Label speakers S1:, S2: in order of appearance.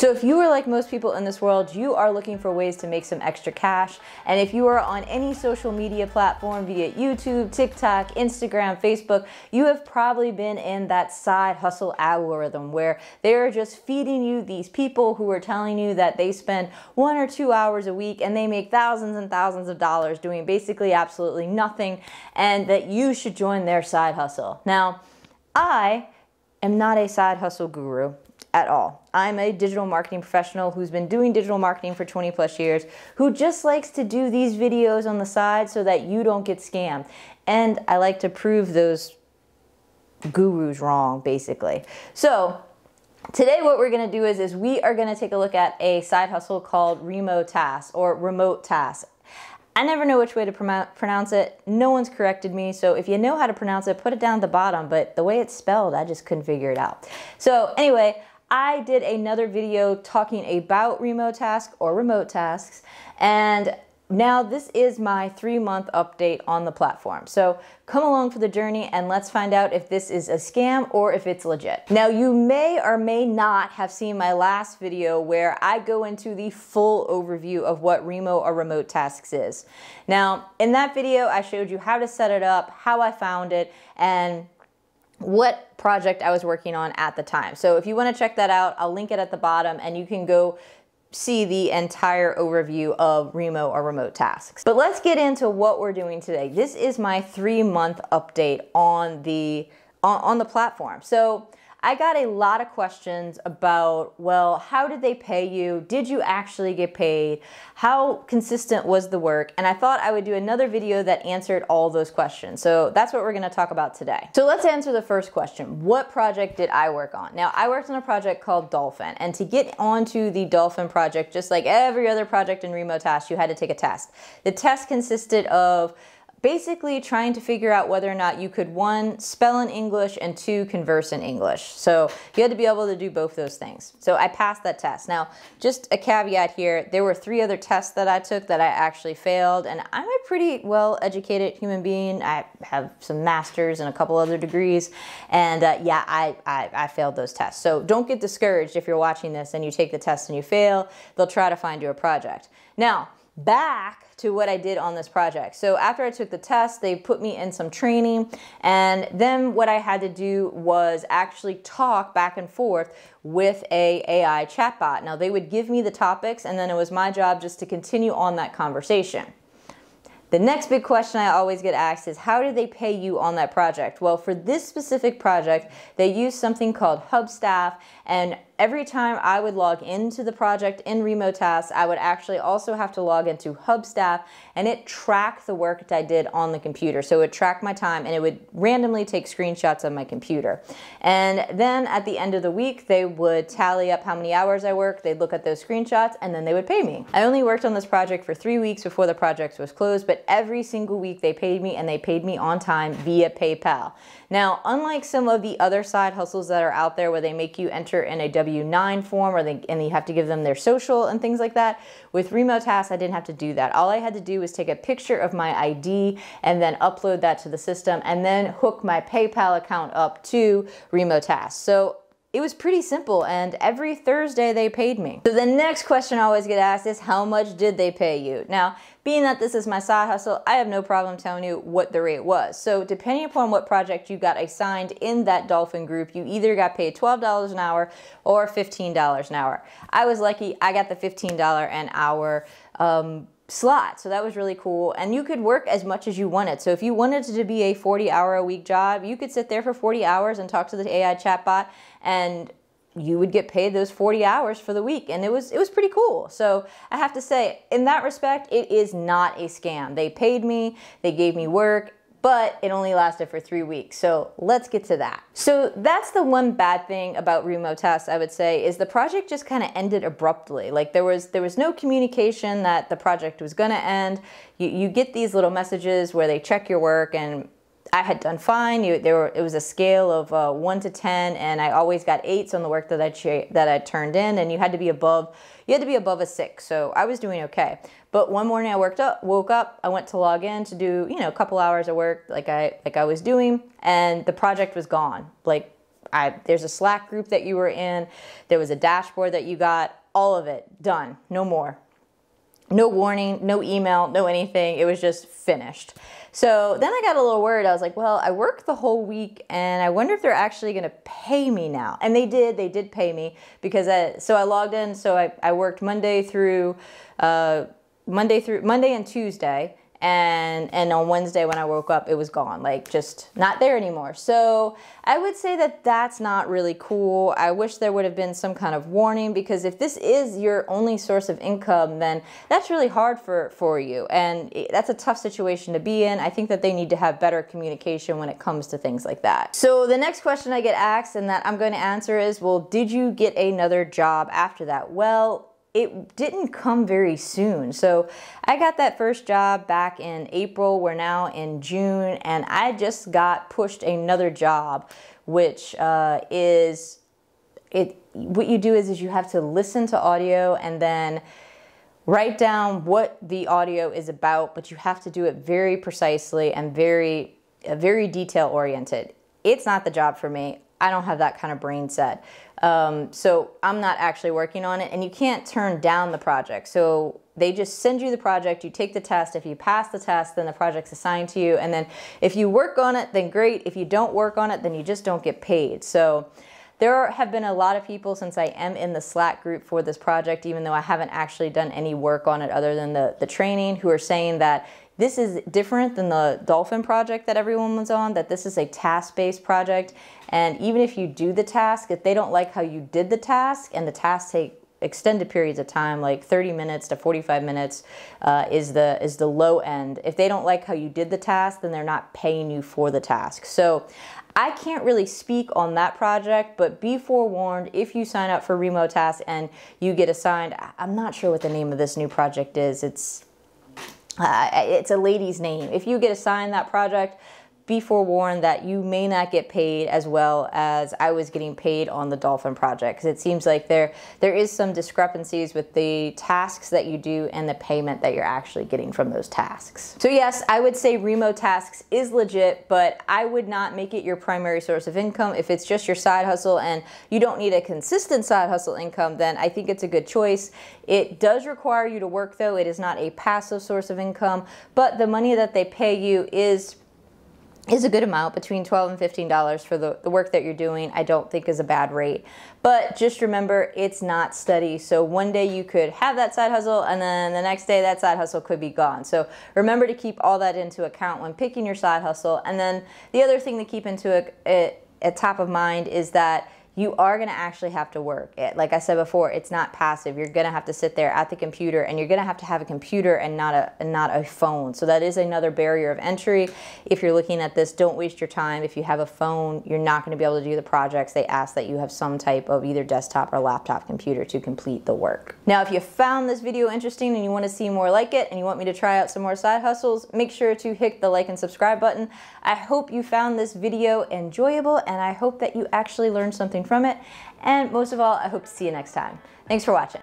S1: So if you are like most people in this world, you are looking for ways to make some extra cash. And if you are on any social media platform, be it YouTube, TikTok, Instagram, Facebook, you have probably been in that side hustle algorithm where they're just feeding you these people who are telling you that they spend 1 or 2 hours a week and they make thousands and thousands of dollars doing basically absolutely nothing, and that you should join their side hustle. Now, I am not a side hustle guru at all. I'm a digital marketing professional who's been doing digital marketing for 20 plus years, who just likes to do these videos on the side so that you don't get scammed. And I like to prove those gurus wrong, basically. So today what we're gonna do is we are gonna take a look at a side hustle called Remotasks or Remotasks. I never know which way to pronounce it. No one's corrected me, so if you know how to pronounce it, put it down at the bottom, but the way it's spelled, I just couldn't figure it out. So anyway, I did another video talking about Remotasks or remote tasks, and now this is my 3-month update on the platform. So come along for the journey and let's find out if this is a scam or if it's legit. Now you may or may not have seen my last video where I go into the full overview of what Remo or remote tasks is. Now in that video I showed you how to set it up, how I found it, and what project I was working on at the time. So if you want to check that out, I'll link it at the bottom and you can go see the entire overview of Remo or remote tasks. But let's get into what we're doing today. This is my 3-month update on the platform. So I got a lot of questions about, well, how did they pay you? Did you actually get paid? How consistent was the work? And I thought I would do another video that answered all those questions. So that's what we're gonna talk about today. So let's answer the first question. What project did I work on? Now, I worked on a project called Dolphin. And to get onto the Dolphin project, just like every other project in Remotasks, you had to take a test. The test consisted of basically trying to figure out whether or not you could, 1, spell in English, and 2, converse in English. So you had to be able to do both those things. So I passed that test. Now, just a caveat here, there were 3 other tests that I took that I actually failed, and I'm a pretty well-educated human being. I have some masters and a couple other degrees, and yeah, I failed those tests. So don't get discouraged if you're watching this and you take the test and you fail. They'll try to find you a project. Now, back to what I did on this project. So after I took the test, they put me in some training, and then what I had to do was actually talk back and forth with a AI chatbot. Now they would give me the topics, and then it was my job just to continue on that conversation. The next big question I always get asked is, how did they pay you on that project? Well, for this specific project, they used something called Hubstaff, and every time I would log into the project in Remotasks, I would actually also have to log into Hubstaff, and it tracked the work that I did on the computer. So it would track my time, and it would randomly take screenshots of my computer. And then at the end of the week, they would tally up how many hours I worked, they'd look at those screenshots, and then they would pay me. I only worked on this project for 3 weeks before the project was closed, but every single week they paid me, and they paid me on time via PayPal. Now, unlike some of the other side hustles that are out there where they make you enter in a W-9 form and you have to give them their social and things like that, with Remotasks, I didn't have to do that. All I had to do was take a picture of my ID and then upload that to the system and then hook my PayPal account up to Remotasks. So it was pretty simple, and every Thursday they paid me. So the next question I always get asked is, how much did they pay you? Now, being that this is my side hustle, I have no problem telling you what the rate was. So depending upon what project you got assigned in that Dolphin group, you either got paid $12 an hour or $15 an hour. I was lucky, I got the $15 an hour slot. So that was really cool. And you could work as much as you wanted. So if you wanted it to be a 40-hour-a-week job, you could sit there for 40 hours and talk to the AI chatbot, and you would get paid those 40 hours for the week. And it was pretty cool. So I have to say, in that respect, it is not a scam. They paid me, they gave me work, but it only lasted for 3 weeks. So let's get to that. So that's the one bad thing about Remotasks, I would say, is the project just kind of ended abruptly. Like there was no communication that the project was gonna end. You get these little messages where they check your work, and I had done fine. It was a scale of 1 to 10, and I always got 8s on the work that I turned in, and you had to be above a 6. So I was doing okay. But one morning I woke up, I went to log in to do, a couple hours of work like I was doing, and the project was gone. Like, there's a Slack group that you were in. There was a dashboard that you got. All of it done. No more. No warning, no email, no anything. It was just finished. So then I got a little worried. I was like, well, I worked the whole week and I wonder if they're actually going to pay me now. And they did pay me because so I logged in. So I worked Monday and Tuesday. And on Wednesday when I woke up, it was gone, like just not there anymore. So I would say that that's not really cool. I wish there would have been some kind of warning, because if this is your only source of income, then that's really hard for you. And that's a tough situation to be in. I think that they need to have better communication when it comes to things like that. So the next question I get asked and that I'm going to answer is, well, did you get another job after that? Well, it didn't come very soon. So I got that first job back in April. We're now in June, and I just got pushed another job, which what you do is you have to listen to audio and then write down what the audio is about, but you have to do it very precisely and very detail oriented. It's not the job for me. I don't have that kind of brain set. So I'm not actually working on it, and you can't turn down the project. So they just send you the project, you take the test. If you pass the test, then the project's assigned to you. And then if you work on it, then great. If you don't work on it, then you just don't get paid. So there have been a lot of people, since I am in the Slack group for this project, even though I haven't actually done any work on it other than the training, who are saying that this is different than the dolphin project that everyone was on, that this is a task-based project. And even if you do the task, if they don't like how you did the task, and the tasks take extended periods of time, like 30 minutes to 45 minutes is the low end. If they don't like how you did the task, then they're not paying you for the task. So I can't really speak on that project, but be forewarned, if you sign up for Remotasks and you get assigned, I'm not sure what the name of this new project is. It's a lady's name. If you get assigned that project, be forewarned that you may not get paid as well as I was getting paid on the dolphin project, because it seems like there is some discrepancies with the tasks that you do and the payment that you're actually getting from those tasks. So yes, I would say Remotasks is legit, but I would not make it your primary source of income. If it's just your side hustle and you don't need a consistent side hustle income, then I think it's a good choice. It does require you to work though. It is not a passive source of income, but the money that they pay you is a good amount, between $12 and $15 for the work that you're doing. I don't think is a bad rate. But just remember, it's not steady. So one day you could have that side hustle, and then the next day that side hustle could be gone. So remember to keep all that into account when picking your side hustle. And then the other thing to keep at top of mind is that you are going to actually have to work. Like I said before, it's not passive. You're going to have to sit there at the computer, and you're going to have a computer and not a phone. So that is another barrier of entry. If you're looking at this, don't waste your time. If you have a phone, you're not going to be able to do the projects. They ask that you have some type of either desktop or laptop computer to complete the work. Now, if you found this video interesting and you want to see more like it, and you want me to try out some more side hustles, make sure to hit the like and subscribe button. I hope you found this video enjoyable, and I hope that you actually learned something from it. And most of all, I hope to see you next time. Thanks for watching.